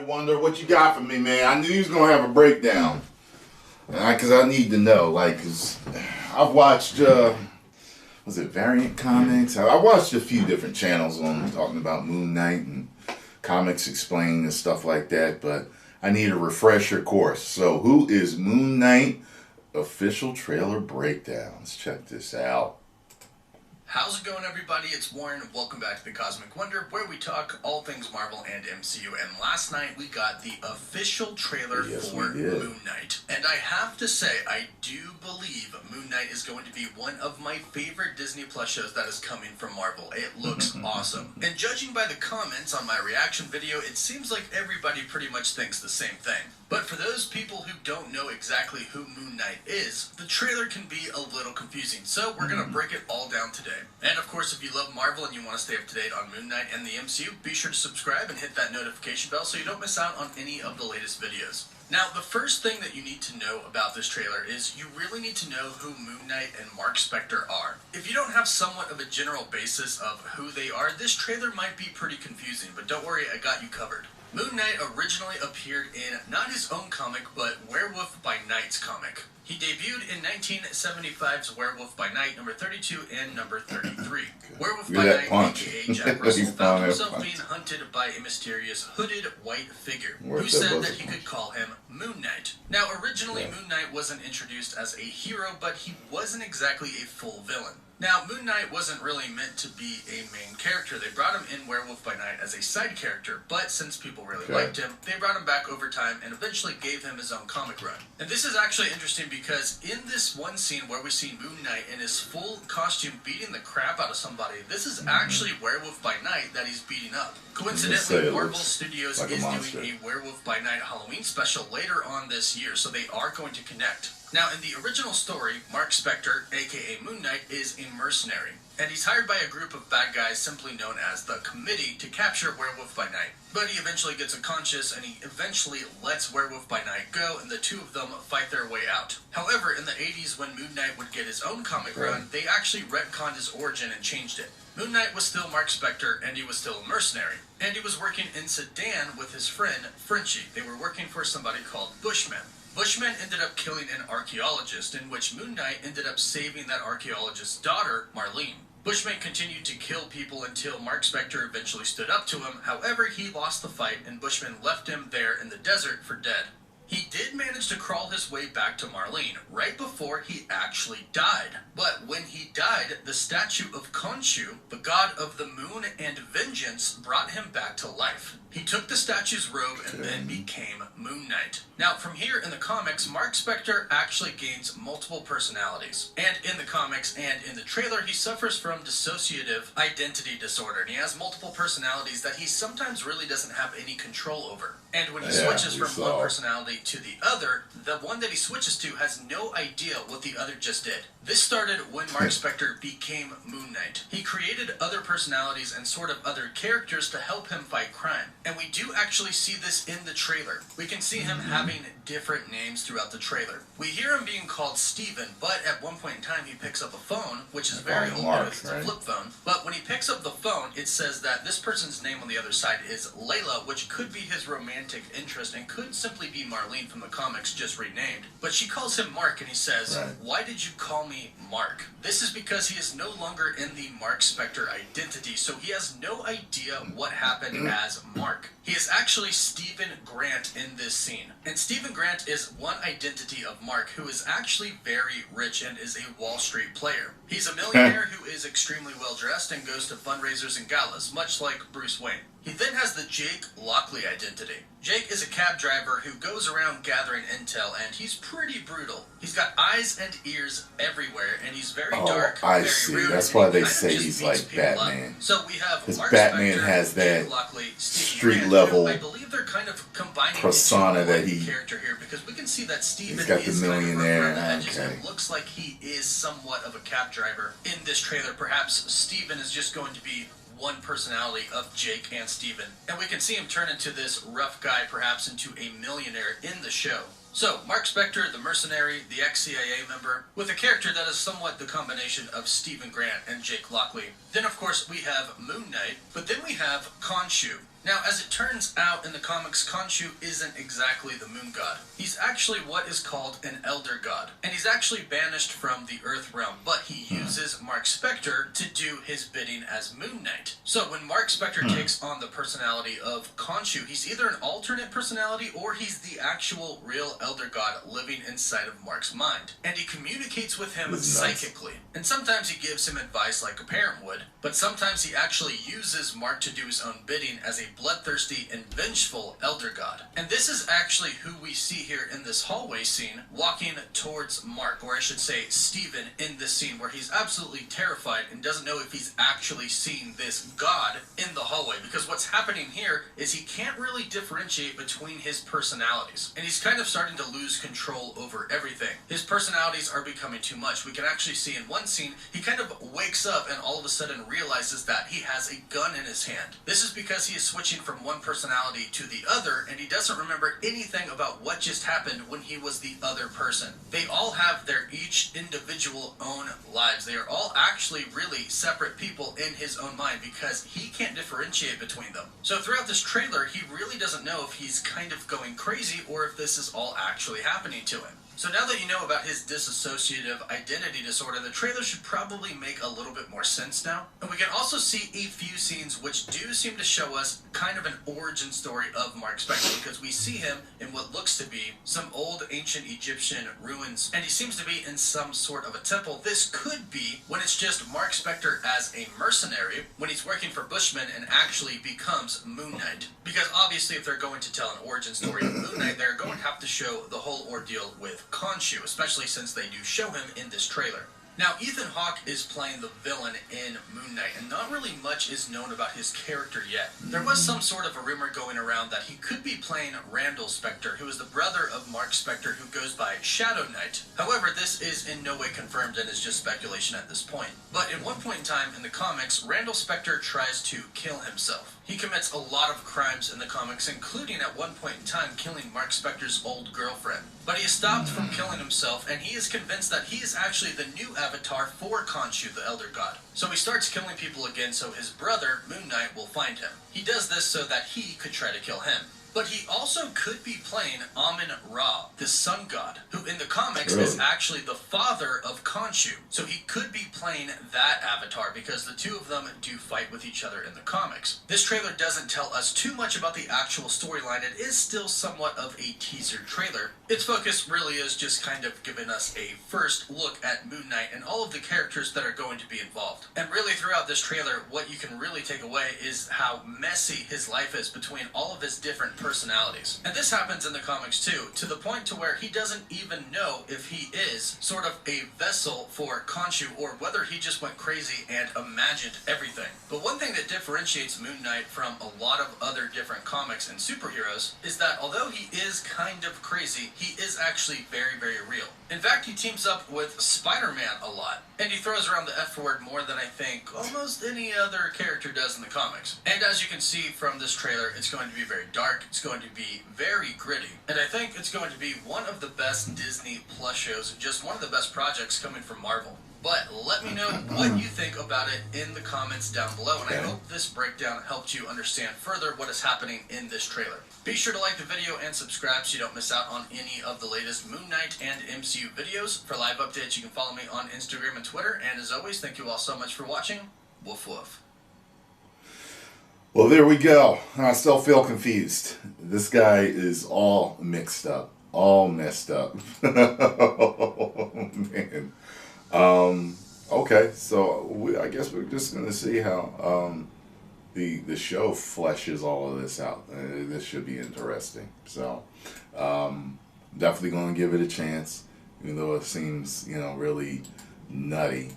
Alright, Wonder, what you got for me, man? I knew you was gonna have a breakdown. Because I need to know, cause I've watched, was it Variant Comics? I watched a few different channels on talking about Moon Knight and Comics Explained and stuff like that, but I need a refresher course. So, who is Moon Knight? Official trailer breakdown. Let's check this out. How's it going, everybody? It's Warren. Welcome back to the Cosmic Wonder, where we talk all things Marvel and MCU. And last night we got the official trailer for Moon Knight. And I have to say, I do believe Moon Knight is going to be one of my favorite Disney Plus shows that is coming from Marvel. It looks awesome. And judging by the comments on my reaction video, it seems like everybody pretty much thinks the same thing. But for those people who don't know exactly who Moon Knight is, the trailer can be a little confusing. So we're going to break it all down today. And of course, if you love Marvel and you want to stay up to date on Moon Knight and the MCU, be sure to subscribe and hit that notification bell so you don't miss out on any of the latest videos. Now, the first thing that you need to know about this trailer is you really need to know who Moon Knight and Mark Spector are. If you don't have somewhat of a general basis of who they are, this trailer might be pretty confusing, but don't worry, I got you covered. Moon Knight originally appeared in not his own comic, but Werewolf by Night's comic. He debuted in 1975's Werewolf by Night, number 32 and number 33. Werewolf by Night, aka Jack Russell, found himself being hunted by a mysterious hooded white figure who said that he could call him Moon Knight. Now, originally Moon Knight wasn't introduced as a hero, but he wasn't exactly a full villain. Now, Moon Knight wasn't really meant to be a main character. They brought him in Werewolf by Night as a side character, but since people really liked him, they brought him back over time and eventually gave him his own comic run. And this is actually interesting because in this one scene where we see Moon Knight in his full costume beating the crap out of somebody, this is actually Werewolf by Night that he's beating up. Coincidentally, Marvel Studios is doing a Werewolf by Night Halloween special later on this year, so they are going to connect. Now, in the original story, Mark Spector, aka Moon Knight, is a mercenary, and he's hired by a group of bad guys simply known as the Committee to capture Werewolf by Night. But he eventually gets unconscious, and he eventually lets Werewolf by Night go, and the two of them fight their way out. However, in the 80s, when Moon Knight would get his own comic run, they actually retconned his origin and changed it. Moon Knight was still Mark Spector, and he was still a mercenary. And he was working in Sudan with his friend, Frenchie. They were working for somebody called Bushman. Bushman ended up killing an archaeologist, in which Moon Knight ended up saving that archaeologist's daughter, Marlene. Bushman continued to kill people until Mark Spector eventually stood up to him. However, he lost the fight, and Bushman left him there in the desert for dead. He did manage to crawl his way back to Marlene right before he actually died. But when he died, the statue of Khonshu, the god of the moon and vengeance, brought him back to life. He took the statue's robe and then became Moon Knight. Now, from here in the comics, Mark Spector actually gains multiple personalities. And in the comics and in the trailer, he suffers from dissociative identity disorder. And he has multiple personalities that he sometimes really doesn't have any control over. And when he switches from one personality to the other, the one that he switches to has no idea what the other just did. This started when Mark Spector became Moon Knight. He created other personalities and sort of other characters to help him fight crime. And we do actually see this in the trailer. We can see him having different names throughout the trailer. We hear him being called Steven, but at one point in time he picks up a phone, which is very old because it's a flip phone. But when he picks up the phone, it says that this person's name on the other side is Layla, which could be his romantic interest and could simply be Marlene from the comics just renamed. But she calls him Mark and he says, "Why did you call me Mark?" This is because he is no longer in the Mark Spector identity, so he has no idea what happened as Mark. He is actually Stephen Grant in this scene. And Stephen Grant is one identity of Mark, who is actually very rich and is a Wall Street player. He's a millionaire who is extremely well dressed and goes to fundraisers and galas, much like Bruce Wayne. He then has the Jake Lockley identity. Jake is a cab driver who goes around gathering intel, and he's pretty brutal. He's got eyes and ears everywhere, and he's very dark, very rude. That's why they say he's like Batman. So we have Mark Batman Spector, has that Lockley, street level I believe they're kind of combining persona that he character here, because we can see that Steven he's got the millionaire. Kind of it looks like he is somewhat of a cab driver in this trailer. Perhaps Steven is just going to be one personality of Jake and Steven. And we can see him turn into this rough guy, perhaps into a millionaire in the show. So, Mark Spector, the mercenary, the ex-CIA member, with a character that is somewhat the combination of Stephen Grant and Jake Lockley. Then, of course, we have Moon Knight, but then we have Khonshu. Now, as it turns out in the comics, Khonshu isn't exactly the moon god. He's actually what is called an elder god, and he's actually banished from the Earth realm, but he uses Mark Spector to do his bidding as Moon Knight. So when Mark Spector takes on the personality of Khonshu, he's either an alternate personality or he's the actual real elder god living inside of Mark's mind. And he communicates with him psychically. And sometimes he gives him advice like a parent would, but sometimes he actually uses Mark to do his own bidding as a bloodthirsty and vengeful elder god. And this is actually who we see here in this hallway scene walking towards Mark, or I should say Steven, in this scene where he's absolutely terrified and doesn't know if he's actually seeing this god in the hallway, because what's happening here is he can't really differentiate between his personalities, and he's kind of starting to lose control over everything. His personalities are becoming too much. We can actually see in one scene he kind of wakes up and all of a sudden realizes that he has a gun in his hand. This is because he is switching from one personality to the other, and he doesn't remember anything about what just happened when he was the other person. They all have their each individual own lives. They are all actually really separate people in his own mind because he can't differentiate between them. So throughout this trailer, he really doesn't know if he's kind of going crazy or if this is all actually happening to him. So now that you know about his dissociative identity disorder, the trailer should probably make a little bit more sense now. And we can also see a few scenes which do seem to show us kind of an origin story of Mark Spector, because we see him in what looks to be some old ancient Egyptian ruins, and he seems to be in some sort of a temple. This could be when it's just Mark Spector as a mercenary, when he's working for Bushmen and actually becomes Moon Knight. Because obviously if they're going to tell an origin story of Moon Knight, they're going to have to show the whole ordeal with Khonshu, especially since they do show him in this trailer. Now, Ethan Hawke is playing the villain in Moon Knight, and not really much is known about his character yet. There was some sort of a rumor going around that he could be playing Randall Spector, who is the brother of Mark Spector, who goes by Shadow Knight. However, this is in no way confirmed and is just speculation at this point. But at one point in time in the comics, Randall Spector tries to kill himself. He commits a lot of crimes in the comics, including at one point in time killing Mark Spector's old girlfriend. But he is stopped from killing himself, and he is convinced that he is actually the new avatar for Khonshu, the Elder God. So he starts killing people again so his brother, Moon Knight, will find him. He does this so that he could try to kill him. But he also could be playing Amun-Ra, the sun god, who in the comics is actually the father of Khonshu. So he could be playing that avatar because the two of them do fight with each other in the comics. This trailer doesn't tell us too much about the actual storyline. It is still somewhat of a teaser trailer. Its focus really is just kind of giving us a first look at Moon Knight and all of the characters that are going to be involved. And really throughout this trailer, what you can really take away is how messy his life is between all of his different personalities. And this happens in the comics too, to the point to where he doesn't even know if he is sort of a vessel for Khonshu or whether he just went crazy and imagined everything. But one thing that differentiates Moon Knight from a lot of other different comics and superheroes is that although he is kind of crazy, he is actually very, very real. In fact, he teams up with Spider-Man a lot, and he throws around the F word more than I think almost any other character does in the comics. And as you can see from this trailer, it's going to be very dark, it's going to be very gritty, and I think it's going to be one of the best Disney Plus shows and just one of the best projects coming from Marvel. But let me know what you think about it in the comments down below, and I hope this breakdown helped you understand further what is happening in this trailer. Be sure to like the video and subscribe so you don't miss out on any of the latest Moon Knight and MCU videos. For live updates, you can follow me on Instagram and Twitter, and as always, thank you all so much for watching. Woof woof. Well, there we go. I still feel confused. This guy is all mixed up. All messed up. Oh, man. Okay, so I guess we're just going to see how the show fleshes all of this out. This should be interesting. So definitely going to give it a chance, even though it seems, really nutty.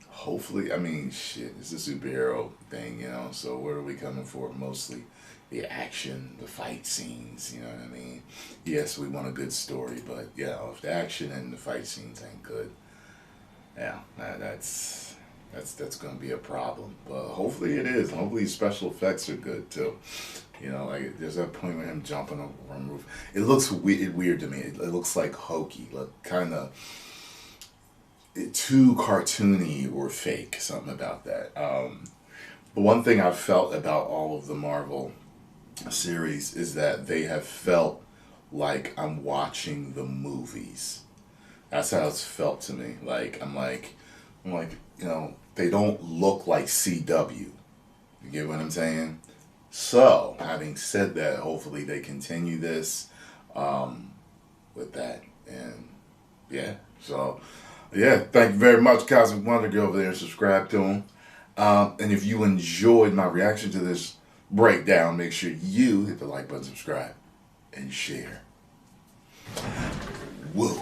Hopefully, I mean, shit, it's a superhero thing, so where are we coming for? Mostly the action, the fight scenes, you know what I mean? Yes, we want a good story, but if the action and the fight scenes ain't good, that's going to be a problem. But hopefully it is. Hopefully special effects are good too. Like there's that point where him jumping over a roof. It looks weird to me. It looks like hokey, kind of too cartoony or fake. Something about that. But one thing I've felt about all of the Marvel series is that they have felt like I'm watching the movies. That's how it's felt to me. Like I'm like, they don't look like CW. You get what I'm saying? So, having said that, hopefully they continue this with that. And yeah, so yeah, thank you very much, Cosmic Wonder. Go over there and subscribe to him. And if you enjoyed my reaction to this breakdown, make sure you hit the like button, subscribe, and share. Woo.